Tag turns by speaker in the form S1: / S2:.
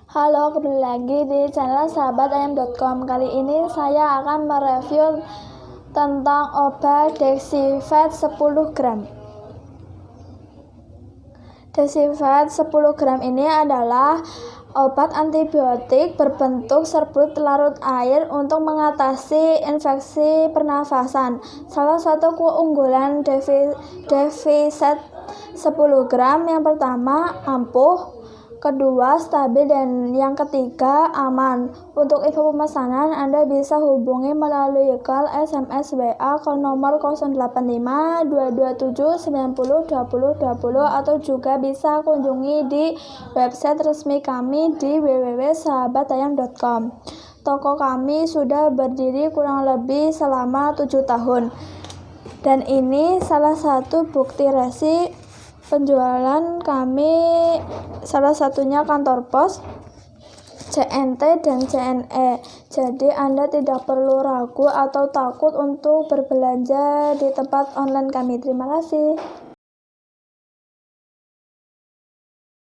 S1: Halo, kembali lagi di channel sahabatayam.com. Kali ini saya akan mereview tentang obat Dexivet 10 gram. Dexivet 10 gram ini adalah obat antibiotik berbentuk serbuk larut air untuk mengatasi infeksi pernafasan. Salah satu keunggulan Dexivet 10 gram yang pertama ampuh, kedua stabil, dan yang ketiga aman. Untuk info pemesanan Anda bisa hubungi melalui call, SMS, WA ke nomor 085 227 90 20 20 atau juga bisa kunjungi di website resmi kami di www.sahabatayam.com. Toko kami sudah berdiri kurang lebih selama 7 tahun. Dan ini salah satu bukti resi penjualan kami, salah satunya kantor pos, CNT dan CNE. Jadi Anda tidak perlu ragu atau takut untuk berbelanja di tempat online kami. Terima kasih.